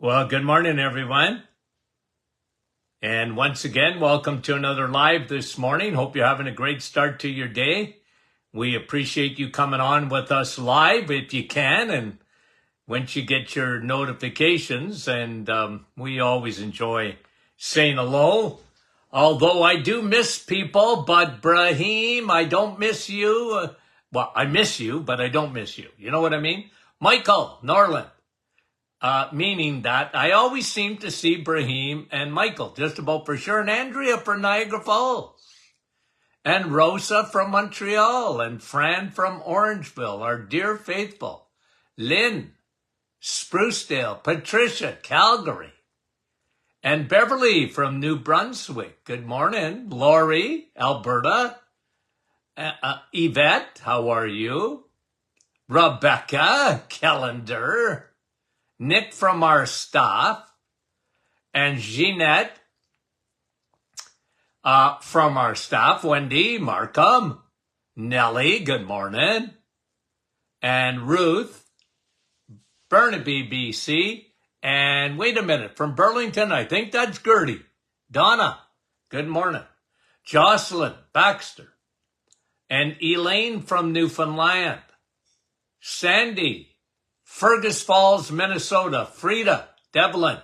Well, good morning, everyone. And once again, welcome to another live this morning. Hope you're having a great start to your day. We appreciate you coming on with us live if you can, and once you get your notifications. And we always enjoy saying hello. Although I do miss people, but Brahim, I don't miss you. Well, I miss you, but I don't miss you. You know what I mean? Michael Norland. Meaning that I always seem to see Brahim and Michael, just about for sure, and Andrea for Niagara Falls, and Rosa from Montreal, and Fran from Orangeville, our dear faithful, Lynn, Sprucedale, Patricia, Calgary, and Beverly from New Brunswick. Good morning. Lori, Alberta, Yvette, how are you? Rebecca, Callender, Nick from our staff, and Jeanette from our staff, Wendy, Markham, Nellie, good morning, and Ruth, Burnaby, BC, and wait a minute, from Burlington, I think that's Gertie, Donna, good morning, Jocelyn Baxter, and Elaine from Newfoundland, Sandy, Fergus Falls, Minnesota, Frida, Devlin,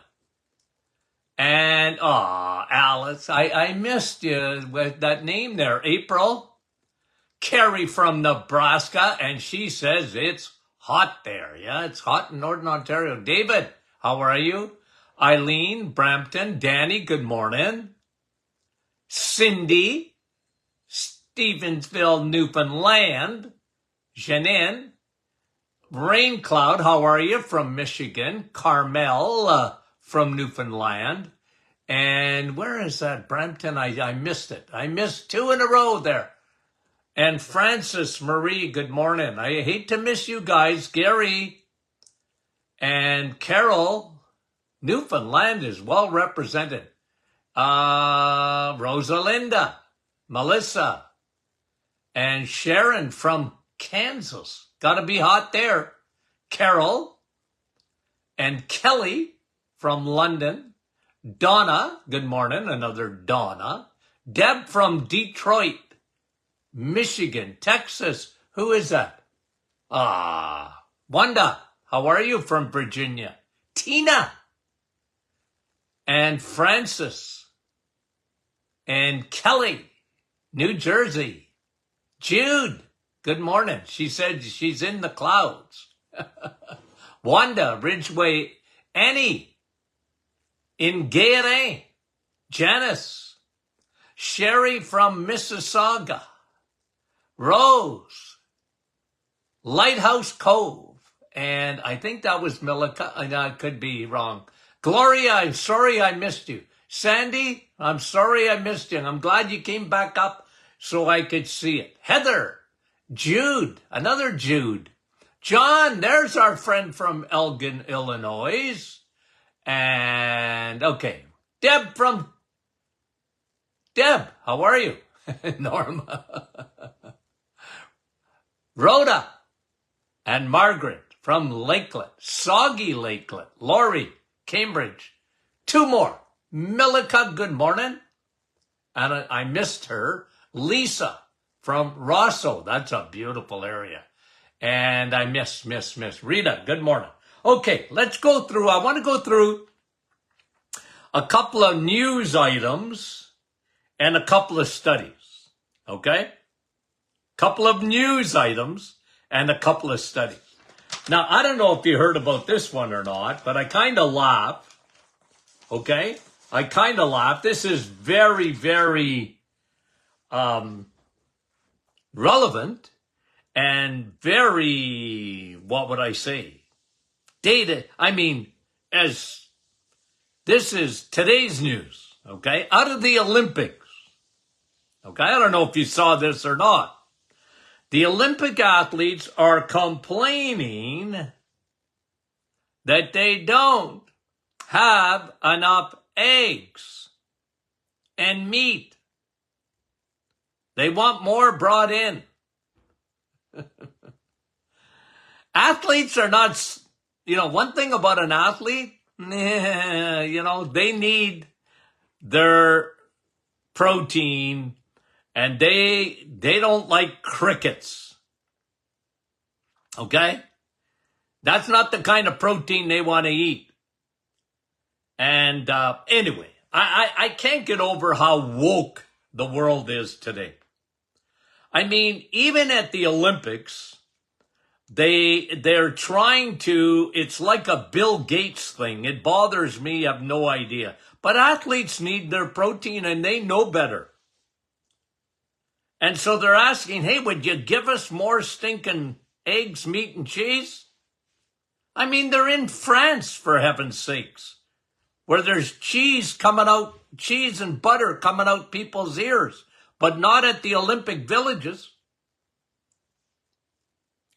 and Alice, I missed you with that name there, April, Carrie from Nebraska, and she says it's hot there. Yeah, it's hot in Northern Ontario. David, how are you? Eileen, Brampton, Danny, good morning. Cindy, Stevensville, Newfoundland, Janine, Rain Cloud, how are you? From Michigan. Carmel from Newfoundland. And where is that? Brampton, I missed it. I missed two in a row there. And Francis Marie, good morning. I hate to miss you guys. Gary and Carol, Newfoundland is well represented. Rosalinda, Melissa, and Sharon from Kansas. Gotta be hot there. Carol and Kelly from London. Donna, good morning, another Donna. Deb from Detroit, Michigan, Texas. Who is that? Wanda, how are you? From Virginia. Tina and Francis and Kelly, New Jersey. Jude, good morning. She said she's in the clouds. Wanda, Ridgeway, Annie, in Guérin, Janice, Sherry from Mississauga, Rose, Lighthouse Cove, and I think that was Millica. I could be wrong. Gloria, I'm sorry I missed you. Sandy, I'm sorry I missed you. And I'm glad you came back up so I could see it. Heather, Jude, another Jude. John, there's our friend from Elgin, Illinois. And, okay, Deb, how are you? Norma. Rhoda and Margaret from Lakelet, Soggy Lakelet. Lori, Cambridge. Two more. Millica, good morning. And I missed her. Lisa from Rosso. That's a beautiful area. And I miss. Rita, good morning. Okay, let's go through. I want to go through a couple of news items and a couple of studies. Okay? Couple of news items and a couple of studies. Now, I don't know if you heard about this one or not, but I kind of laugh. Okay? I kind of laugh. This is very, very relevant and very, what would I say? As this is today's news, okay? Out of the Olympics, okay? I don't know if you saw this or not. The Olympic athletes are complaining that they don't have enough eggs and meat. They want more brought in. Athletes are not, one thing about an athlete, they need their protein, and they don't like crickets. Okay? That's not the kind of protein they want to eat. And anyway, I can't get over how woke the world is today. I mean, even at the Olympics, they're trying to, it's like a Bill Gates thing. It bothers me, I have no idea. But athletes need their protein and they know better. And so they're asking, hey, would you give us more stinking eggs, meat, and cheese? I mean, they're in France, for heaven's sakes, where there's cheese and butter coming out people's ears, but not at the Olympic villages.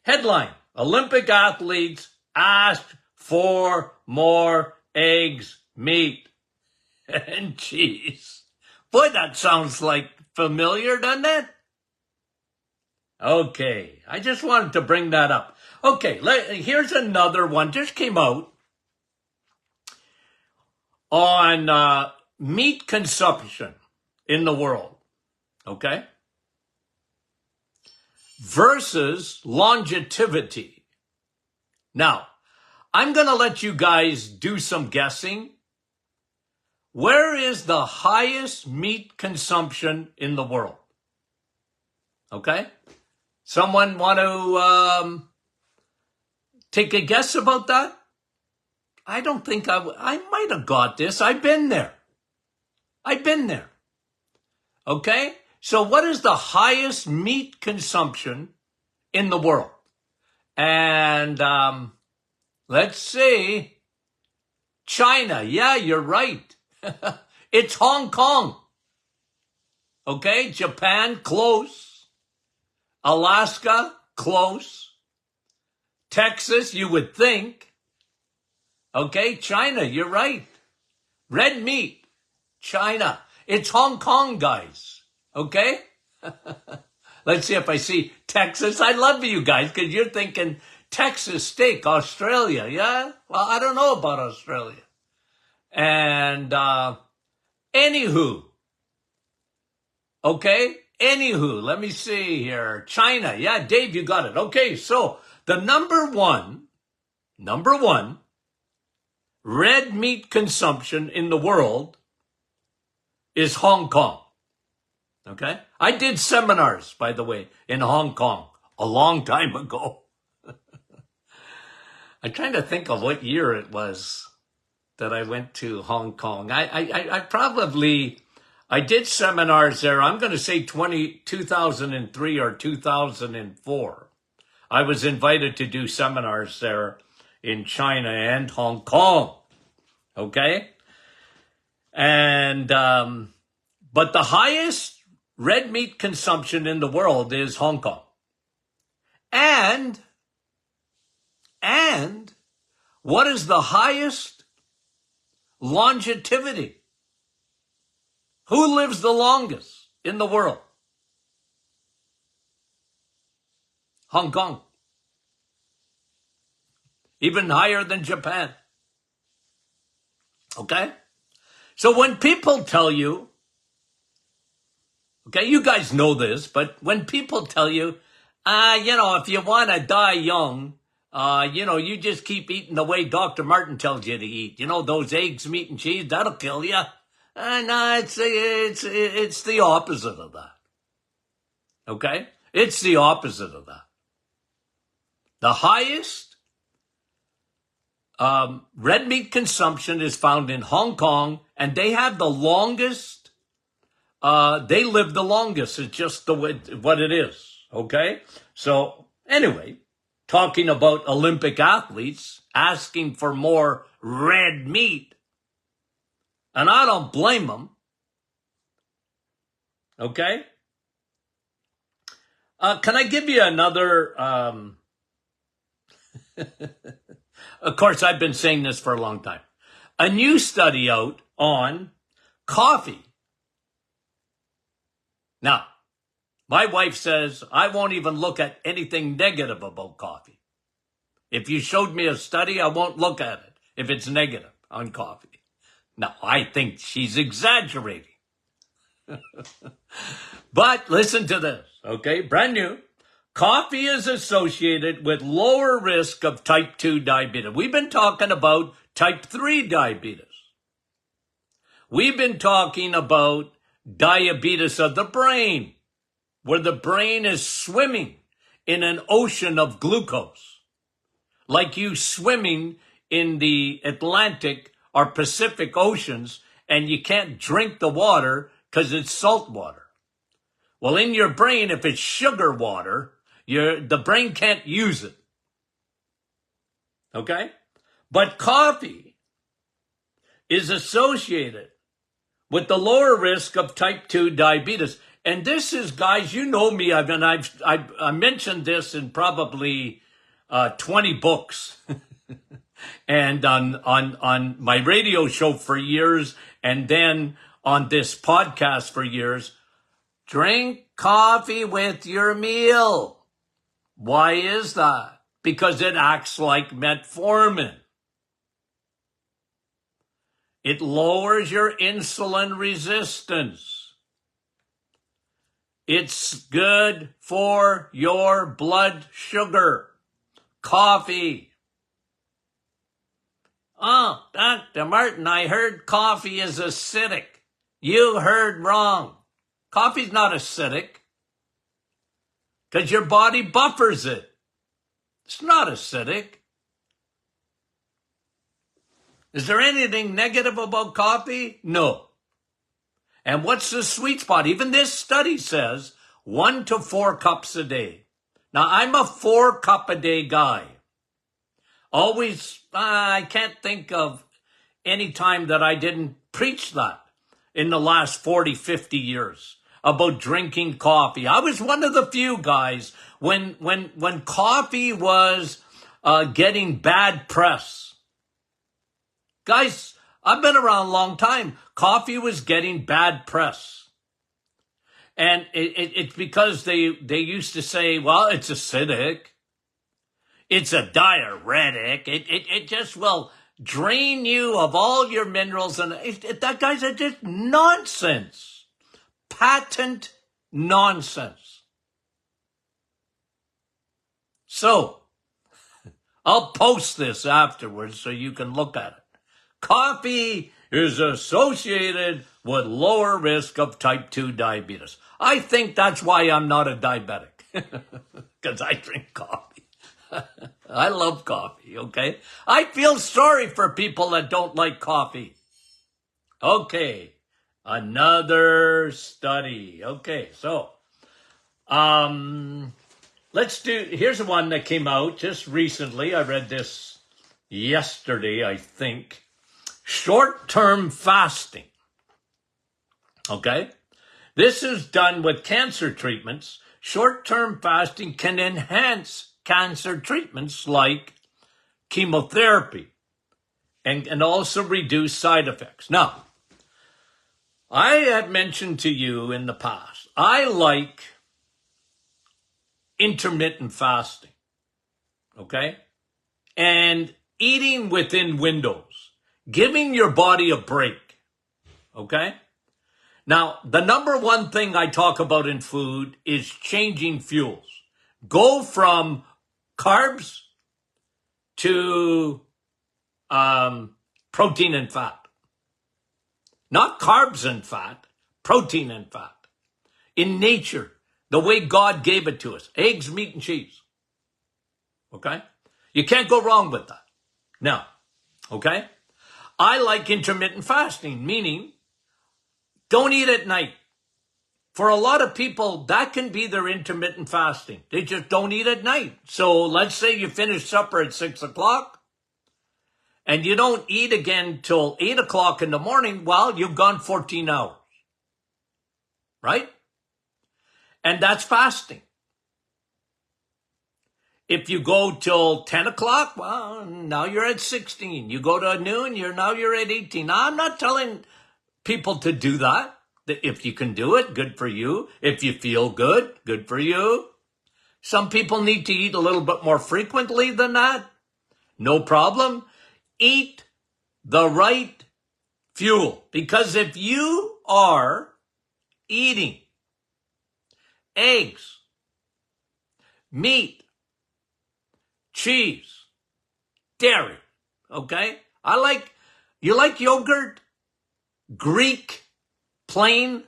Headline, Olympic athletes ask for more eggs, meat, and cheese. Boy, that sounds like familiar, doesn't it? Okay, I just wanted to bring that up. Okay, here's another one. Just came out on meat consumption in the world. Okay? Versus longevity. Now, I'm going to let you guys do some guessing. Where is the highest meat consumption in the world? Okay? Someone want to take a guess about that? I don't think I might have got this. I've been there. Okay? So what is the highest meat consumption in the world? And let's see. China. Yeah, you're right. It's Hong Kong. Okay? Japan, close. Alaska, close. Texas, you would think. Okay? China, you're right. Red meat. China. It's Hong Kong, guys. Okay? Let's see if I see Texas. I love you guys because you're thinking Texas steak, Australia. Yeah? Well, I don't know about Australia. And anywho. Okay? Anywho, let me see here. China. Yeah, Dave, you got it. Okay, so the number one red meat consumption in the world is Hong Kong. Okay? I did seminars, by the way, in Hong Kong a long time ago. I'm trying to think of what year it was that I went to Hong Kong. I did seminars there. I'm going to say 2003 or 2004. I was invited to do seminars there in China and Hong Kong. Okay? And, but the highest red meat consumption in the world is Hong Kong. And what is the highest longevity? Who lives the longest in the world? Hong Kong. Even higher than Japan. Okay? So when people tell you, okay, you guys know this, but when people tell you, if you want to die young, you just keep eating the way Dr. Martin tells you to eat. Those eggs, meat, and cheese, that'll kill you. No, it's the opposite of that. Okay? It's the opposite of that. The highest red meat consumption is found in Hong Kong, and they have the longest, they live the longest. It's just what it is. Okay? So, anyway, talking about Olympic athletes asking for more red meat, and I don't blame them. Okay? Can I give you another... Of course, I've been saying this for a long time. A new study out on coffee. Now, my wife says I won't even look at anything negative about coffee. If you showed me a study, I won't look at it if it's negative. on coffee. Now, I think she's exaggerating. But listen to this, okay? Brand new. Coffee is associated with lower risk of type 2 diabetes. We've been talking about type 3 diabetes. We've been talking about diabetes of the brain, where the brain is swimming in an ocean of glucose, like you swimming in the Atlantic or Pacific Oceans, and you can't drink the water because it's salt water. Well, in your brain, if it's sugar water, the brain can't use it. Okay? But coffee is associated with the lower risk of type 2 diabetes. And this is, guys, you know me. I mentioned this in probably 20 books and on my radio show for years, and then on this podcast for years. Drink coffee with your meal. Why is that? Because it acts like metformin. It lowers your insulin resistance. It's good for your blood sugar. Coffee. Oh, Dr. Martin, I heard coffee is acidic. You heard wrong. Coffee's not acidic because your body buffers it. It's not acidic. Is there anything negative about coffee? No. And what's the sweet spot? Even this study says 1 to 4 cups a day. Now, I'm a 4-cup-a-day guy. Always, I can't think of any time that I didn't preach that in the last 40, 50 years about drinking coffee. I was one of the few guys when coffee was getting bad press. Guys, I've been around a long time. Coffee was getting bad press. And it's because they used to say, well, it's acidic. It's a diuretic. It just will drain you of all your minerals. And that, guys, are just nonsense. Patent nonsense. So, I'll post this afterwards so you can look at it. Coffee is associated with lower risk of type 2 diabetes. I think that's why I'm not a diabetic, because I drink coffee. I love coffee, okay? I feel sorry for people that don't like coffee. Okay, another study. Okay, so here's one that came out just recently. I read this yesterday, I think. Short-term fasting. Okay? This is done with cancer treatments. Short-term fasting can enhance cancer treatments like chemotherapy and also reduce side effects. Now, I have mentioned to you in the past, I like intermittent fasting. Okay? And eating within windows. Giving your body a break, okay? Now, the number one thing I talk about in food is changing fuels. Go from carbs to protein and fat. Not carbs and fat, protein and fat. In nature, the way God gave it to us. Eggs, meat, and cheese. Okay? You can't go wrong with that. Now, okay? I like intermittent fasting, meaning don't eat at night. For a lot of people, that can be their intermittent fasting. They just don't eat at night. So let's say you finish supper at 6 o'clock and you don't eat again till 8 o'clock in the morning. Well, you've gone 14 hours, right? And that's fasting. If you go till 10 o'clock, well, now you're at 16. You go to noon, now you're at 18. Now, I'm not telling people to do that. If you can do it, good for you. If you feel good, good for you. Some people need to eat a little bit more frequently than that. No problem. Eat the right fuel. Because if you are eating eggs, meat, cheese, dairy, okay? You like yogurt, Greek, plain,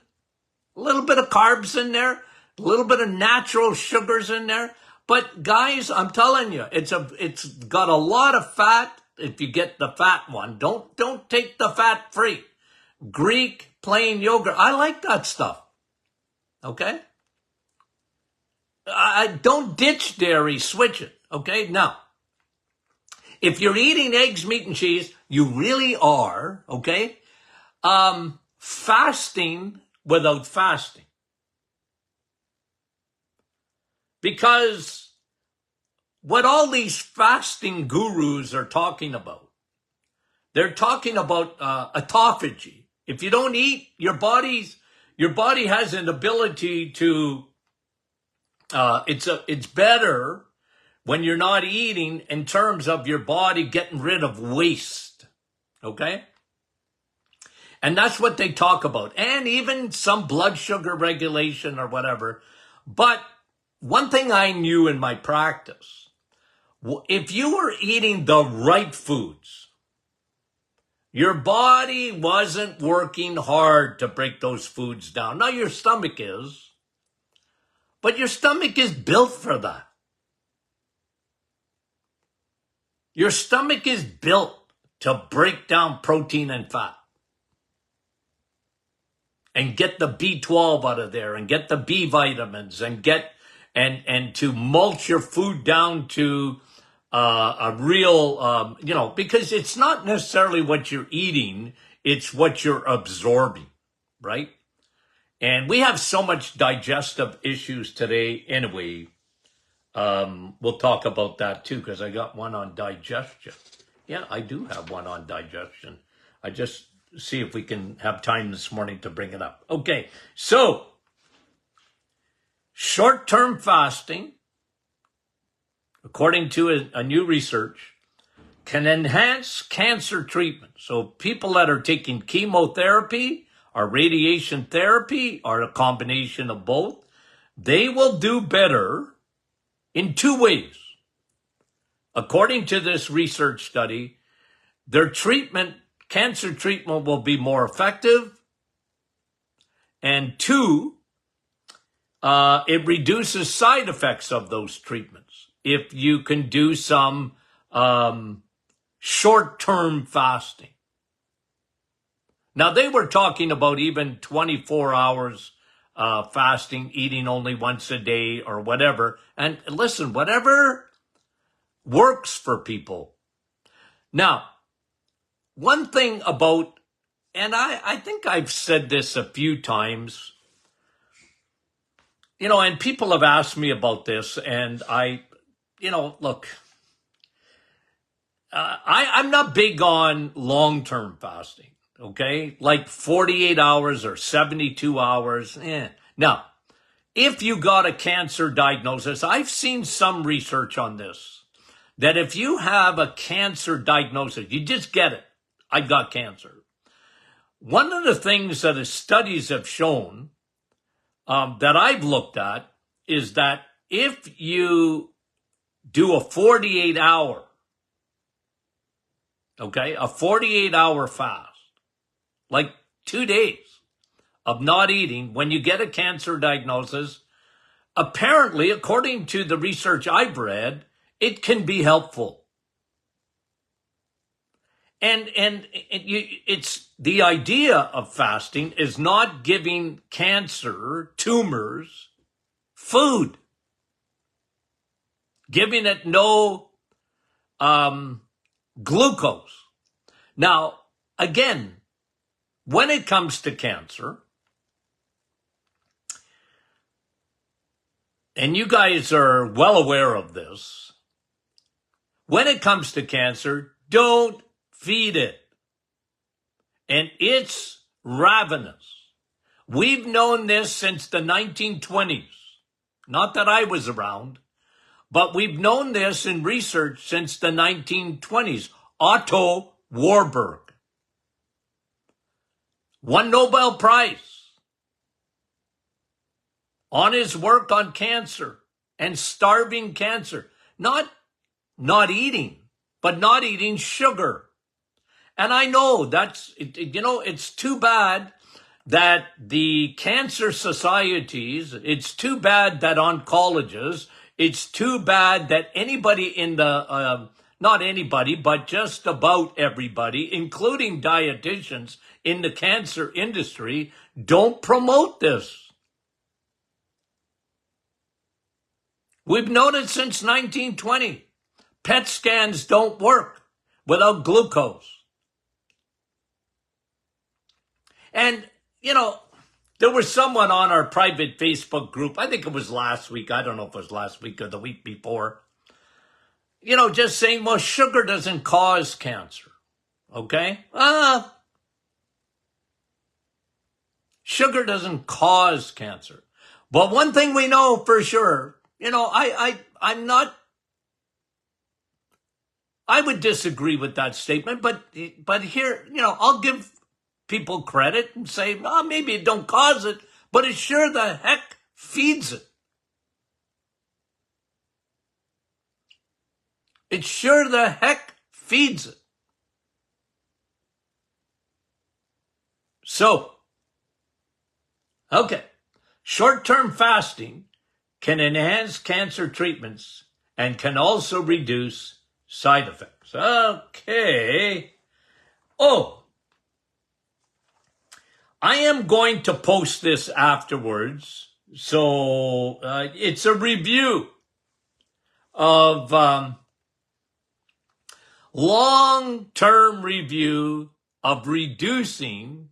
a little bit of carbs in there, a little bit of natural sugars in there. But guys, I'm telling you, it's got a lot of fat. If you get the fat one, don't take the fat free. Greek, plain yogurt. I like that stuff. Okay? I don't ditch dairy, switch it. Okay? Now, if you're eating eggs, meat, and cheese, you really are, okay, fasting without fasting. Because what all these fasting gurus are talking about, they're talking about autophagy. If you don't eat, your body has an ability to, it's better when you're not eating in terms of your body getting rid of waste, okay? And that's what they talk about. And even some blood sugar regulation or whatever. But one thing I knew in my practice, if you were eating the right foods, your body wasn't working hard to break those foods down. Now your stomach is, but your stomach is built for that. Your stomach is built to break down protein and fat and get the B12 out of there and get the B vitamins and get and to mulch your food down to a real, because it's not necessarily what you're eating, it's what you're absorbing, right? And we have so much digestive issues today anyway. We'll talk about that too, because I got one on digestion. Yeah, I do have one on digestion. I just see if we can have time this morning to bring it up. Okay, so short-term fasting, according to a new research, can enhance cancer treatment. So people that are taking chemotherapy or radiation therapy or a combination of both, they will do better in 2 ways. According to this research study, their cancer treatment will be more effective. And 2, it reduces side effects of those treatments if you can do some short-term fasting. Now, they were talking about even 24 hours fasting, eating only once a day or whatever. And listen, whatever works for people. Now, one thing about, and I think I've said this a few times, and people have asked me about this, and look, I'm not big on long-term fasting. Okay, like 48 hours or 72 hours. Now, if you got a cancer diagnosis, I've seen some research on this, that if you have a cancer diagnosis, you just get it. I got cancer. One of the things that the studies have shown that I've looked at is that if you do a 48-hour, okay, a 48-hour fast, like 2 days of not eating, when you get a cancer diagnosis, apparently, according to the research I've read, it can be helpful. And it's the idea of fasting is not giving cancer tumors food, giving it no glucose. Now, again, when it comes to cancer, and you guys are well aware of this, when it comes to cancer, don't feed it. And it's ravenous. We've known this since the 1920s. Not that I was around, but we've known this in research since the 1920s. Otto Warburg. won Nobel Prize on his work on cancer and starving cancer. Not eating, but not eating sugar. And I know it's too bad that the cancer societies, it's too bad that oncologists, it's too bad that anybody in the, not anybody, but just about everybody, including dietitians in the cancer industry, don't promote this. We've known it since 1920. PET scans don't work without glucose. And, there was someone on our private Facebook group, I think it was last week, I don't know if it was last week or the week before, just saying, well, sugar doesn't cause cancer, okay? Sugar doesn't cause cancer. But one thing we know for sure, I would disagree with that statement, but here, I'll give people credit and say, maybe it don't cause it, but it sure the heck feeds it. It sure the heck feeds it. So, okay, short-term fasting can enhance cancer treatments and can also reduce side effects. Okay. I am going to post this afterwards. So it's a review of long-term review of reducing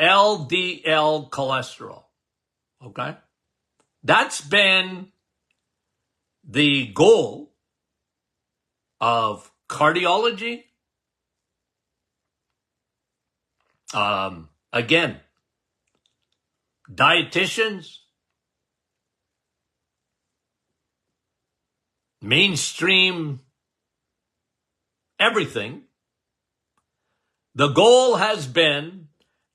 LDL cholesterol. Okay? That's been the goal of cardiology. Again, dietitians, mainstream, everything. The goal has been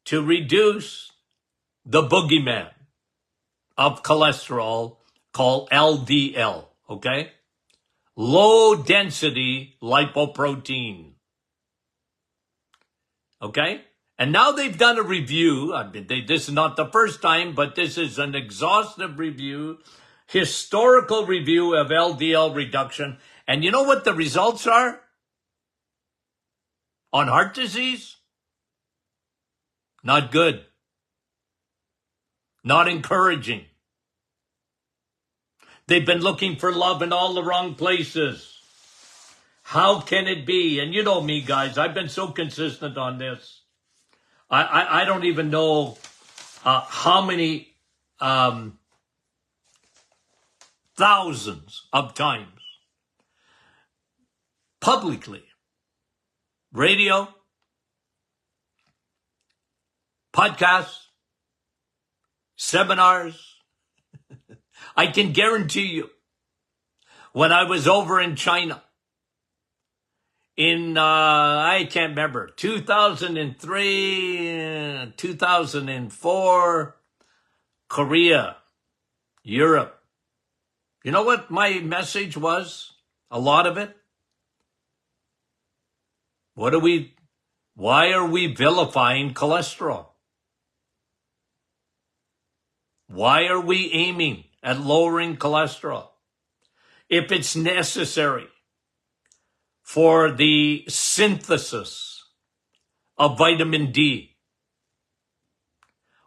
to reduce the boogeyman of cholesterol called LDL, okay? Low density lipoprotein. Okay? And now they've done a review. This is not the first time, but this is an exhaustive review, historical review of LDL reduction. And you know what the results are? On heart disease? Not good. Not encouraging. They've been looking for love in all the wrong places. How can it be? And you know me, guys, I've been so consistent on this. I don't even know how many thousands of times publicly, radio, podcasts, seminars. I can guarantee you, when I was over in China, in, I can't remember, 2003, 2004, Korea, Europe. You know what my message was? A lot of it? Why are we vilifying cholesterol? Why are we aiming at lowering cholesterol? If it's necessary for the synthesis of vitamin D.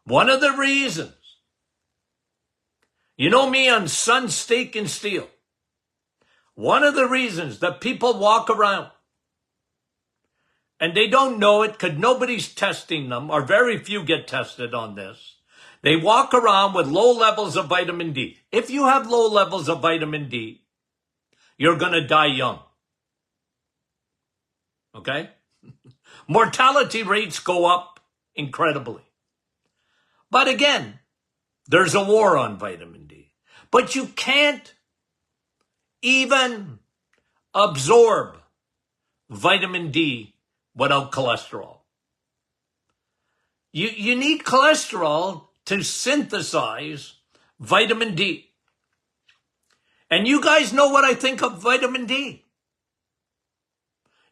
One of the reasons, you know me on Sun, Steak, and Steel. One of the reasons that people walk around and they don't know it because nobody's testing them, or very few get tested on this. They walk around with low levels of vitamin D. If you have low levels of vitamin D, you're going to die young. Okay? Mortality rates go up incredibly. But again, there's a war on vitamin D. But you can't even absorb vitamin D without cholesterol. You need cholesterol to synthesize vitamin D. And you guys know what I think of vitamin D.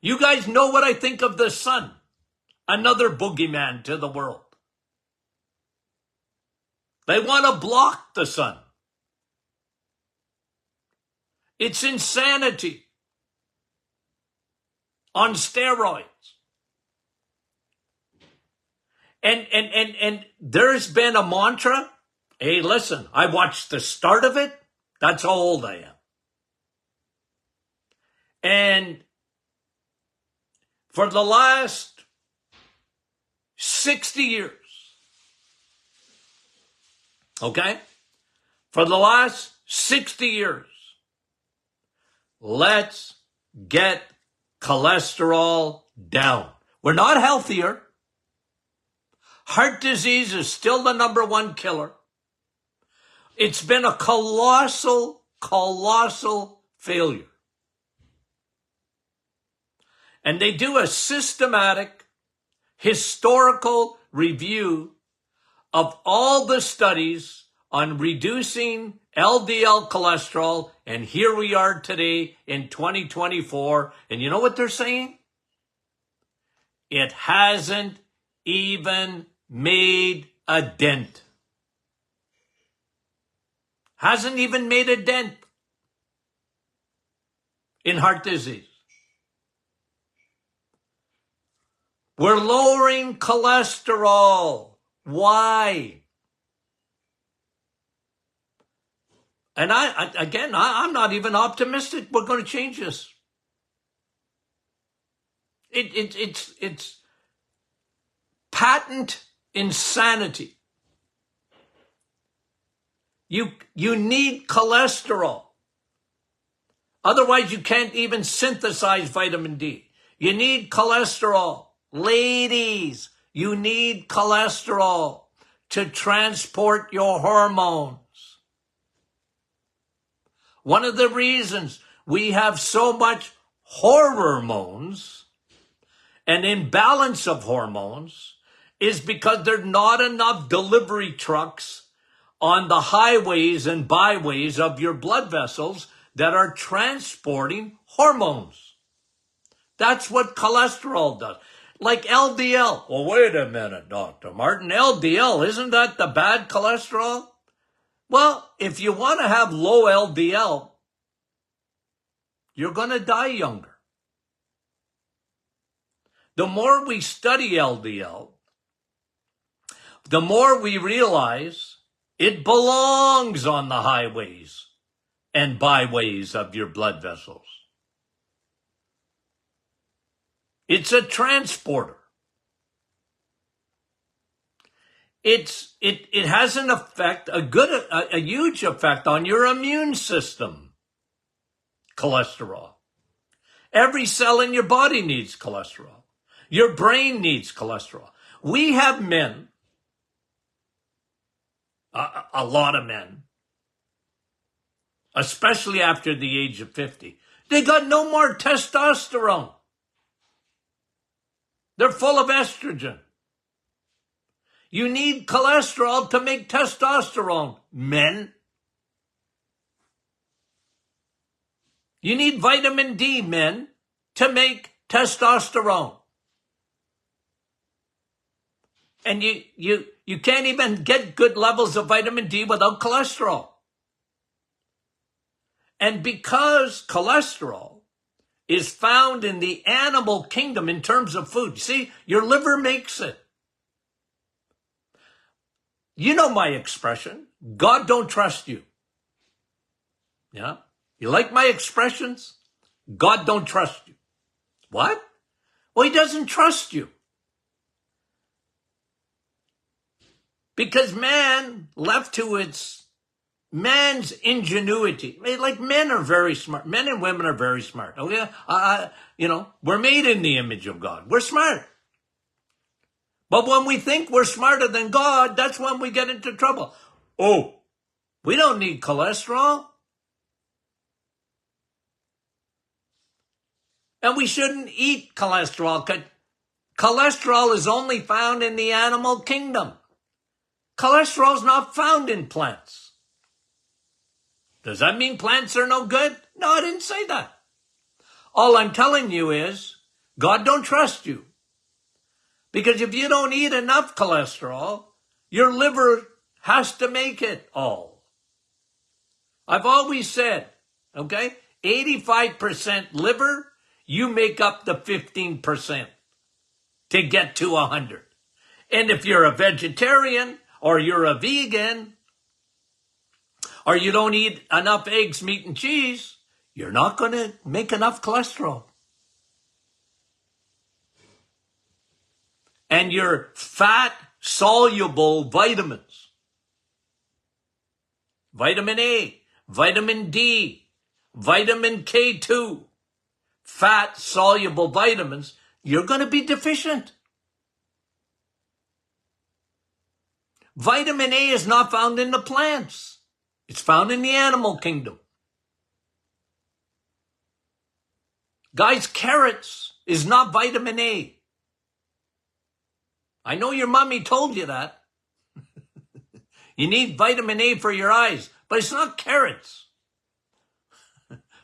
You guys know what I think of the sun, another boogeyman to the world. They want to block the sun. It's insanity on steroids. And there's been a mantra. Hey, listen, I watched the start of it. That's how old I am. And for the last 60 years, okay? For the last 60 years, let's get cholesterol down. We're not healthier. Heart disease is still the #1 killer. It's been a colossal failure. And they do a systematic, historical review of all the studies on reducing LDL cholesterol. And here we are today in 2024. And you know what they're saying? It hasn't even made a dent. Hasn't even made a dent in heart disease. We're lowering cholesterol. Why? And I'm not even optimistic we're going to change this. It's patent insanity. You need cholesterol. Otherwise, you can't even synthesize vitamin D. You need cholesterol. Ladies, you need cholesterol to transport your hormones. One of the reasons we have so much hormones, an imbalance of hormones, is because there are not enough delivery trucks on the highways and byways of your blood vessels that are transporting hormones. That's what cholesterol does. Like LDL. Well, wait a minute, Dr. Martin. LDL, isn't that the bad cholesterol? Well, if you want to have low LDL, you're going to die younger. The more we study LDL, the more we realize it belongs on the highways and byways of your blood vessels. It's a transporter. It has an effect, a huge effect on your immune system. Cholesterol. Every cell in your body needs cholesterol. Your brain needs cholesterol. We have men, a lot of men, especially after the age of 50, they got no more testosterone. They're full of estrogen. You need cholesterol to make testosterone, men. You need vitamin D, men, to make testosterone. And you can't even get good levels of vitamin D without cholesterol. And because cholesterol is found in the animal kingdom in terms of food, see, your liver makes it. You know my expression, God don't trust you. Yeah? You like my expressions? God don't trust you. What? Well, he doesn't trust you. Because man, left to man's ingenuity, like men are very smart. Men and women are very smart. Oh yeah, we're made in the image of God. We're smart. But when we think we're smarter than God, that's when we get into trouble. Oh, we don't need cholesterol. And we shouldn't eat cholesterol. Cholesterol is only found in the animal kingdom. Cholesterol is not found in plants. Does that mean plants are no good? No, I didn't say that. All I'm telling you is God don't trust you. Because if you don't eat enough cholesterol, your liver has to make it all. I've always said, okay, 85% liver, you make up the 15% to get to 100. And if you're a vegetarian or you're a vegan or you don't eat enough eggs, meat, and cheese, you're not going to make enough cholesterol. And your fat-soluble vitamins, vitamin A, vitamin D, vitamin K2, fat-soluble vitamins, you're going to be deficient. Vitamin A is not found in the plants. It's found in the animal kingdom. Guys, carrots is not vitamin A. I know your mommy told you that. You need vitamin A for your eyes, but it's not carrots.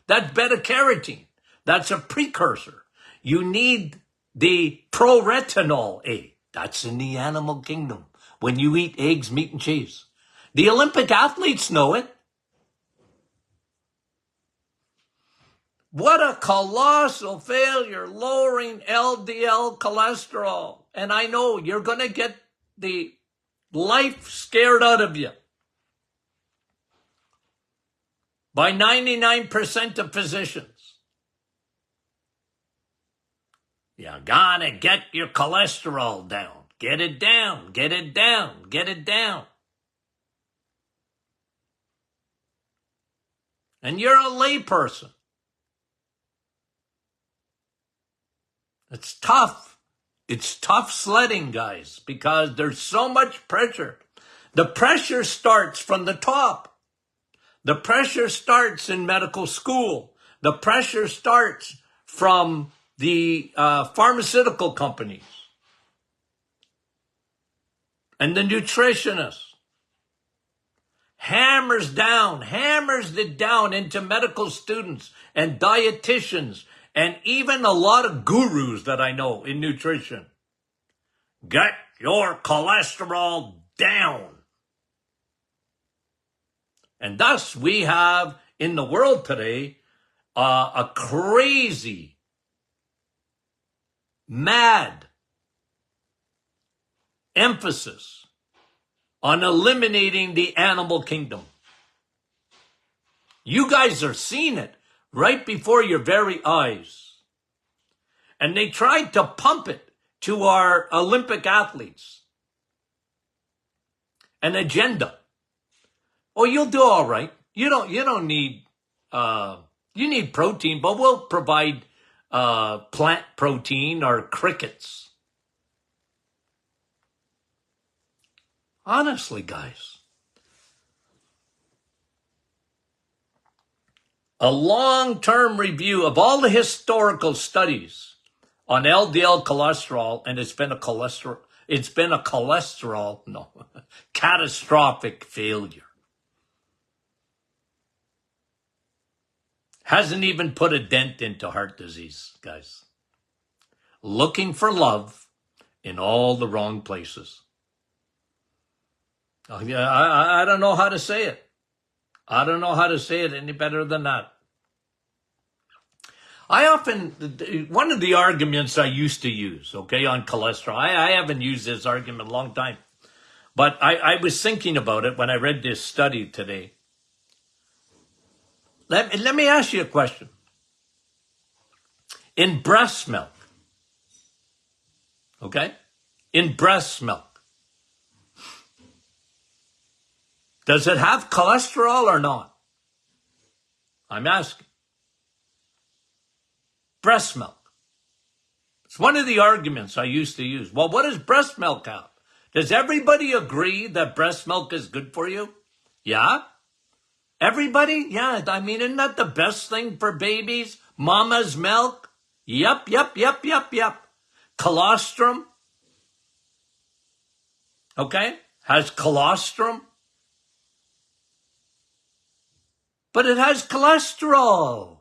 That's beta-carotene. That's a precursor. You need the proretinol A. That's in the animal kingdom when you eat eggs, meat, and cheese. The Olympic athletes know it. What a colossal failure lowering LDL cholesterol. And I know you're going to get the life scared out of you by 99% of physicians. You're going to get your cholesterol down. Get it down, get it down, get it down. And you're a layperson. It's tough. It's tough sledding, guys, because there's so much pressure. The pressure starts from the top. The pressure starts in medical school. The pressure starts from the pharmaceutical companies and the nutritionists. Hammers it down into medical students and dietitians and even a lot of gurus that I know in nutrition. Get your cholesterol down. And thus we have in the world today a crazy, mad emphasis on eliminating the animal kingdom. You guys are seeing it right before your very eyes. And they tried to pump it to our Olympic athletes. An agenda. Oh, you'll do all right. You don't need, you need protein, but we'll provide plant protein or crickets. Honestly, guys. A long-term review of all the historical studies on LDL cholesterol, and it's been a catastrophic failure. Hasn't even put a dent into heart disease, guys. Looking for love in all the wrong places. I don't know how to say it. I don't know how to say it any better than that. One of the arguments I used to use, okay, on cholesterol, I haven't used this argument in a long time, but I was thinking about it when I read this study today. Let me ask you a question. In breast milk, okay, in breast milk, does it have cholesterol or not? I'm asking. Breast milk. It's one of the arguments I used to use. Well, what does breast milk have? Does everybody agree that breast milk is good for you? Yeah? Everybody? Yeah, I mean, isn't that the best thing for babies? Mama's milk? Yep. colostrum. Okay? Has colostrum. But it has cholesterol.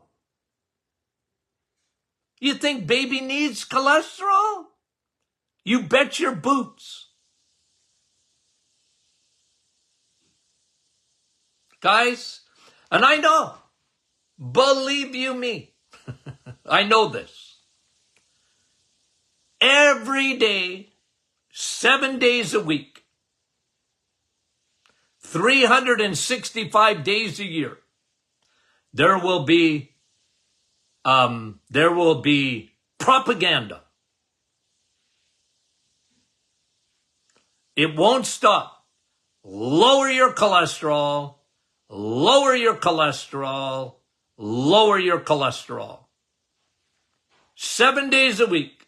You think baby needs cholesterol? You bet your boots. Guys, and I know, believe you me, I know this. Every day, 7 days a week, 365 days a year, there will be propaganda. It won't stop. Lower your cholesterol, lower your cholesterol, lower your cholesterol. 7 days a week,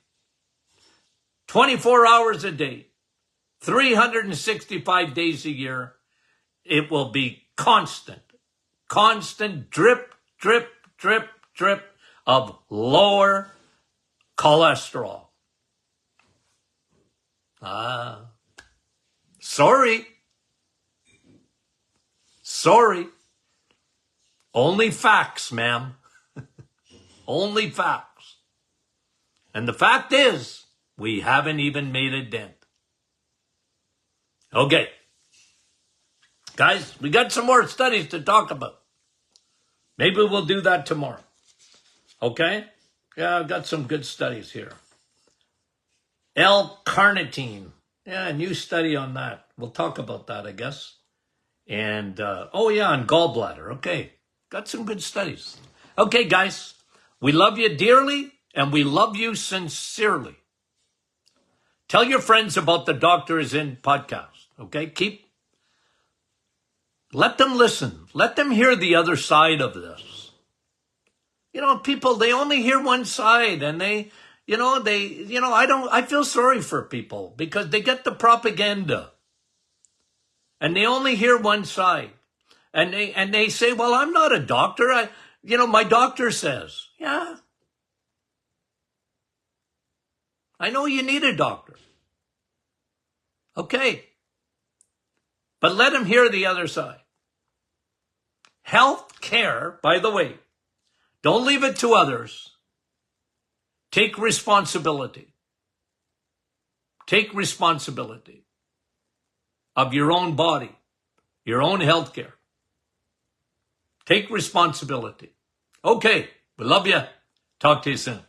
24 hours a day, 365 days a year. It will be constant drip, drip, drip, drip of lower cholesterol. Sorry. Only facts, ma'am. Only facts. And the fact is, we haven't even made a dent. Okay. Guys, we got some more studies to talk about. Maybe we'll do that tomorrow. Okay? Yeah, I've got some good studies here. L-carnitine. Yeah, a new study on that. We'll talk about that, I guess. And, on gallbladder. Okay. Got some good studies. Okay, guys. We love you dearly, and we love you sincerely. Tell your friends about the Doctor Is In podcast. Okay? Let them listen. Let them hear the other side of this. You know, people, they only hear one side, and I feel sorry for people because they get the propaganda and they only hear one side, and they say, well, I'm not a doctor. My doctor says, yeah, I know you need a doctor. Okay. But let them hear the other side. Health care, by the way, don't leave it to others. Take responsibility. Take responsibility of your own body, your own health care. Take responsibility. Okay, we love you. Talk to you soon.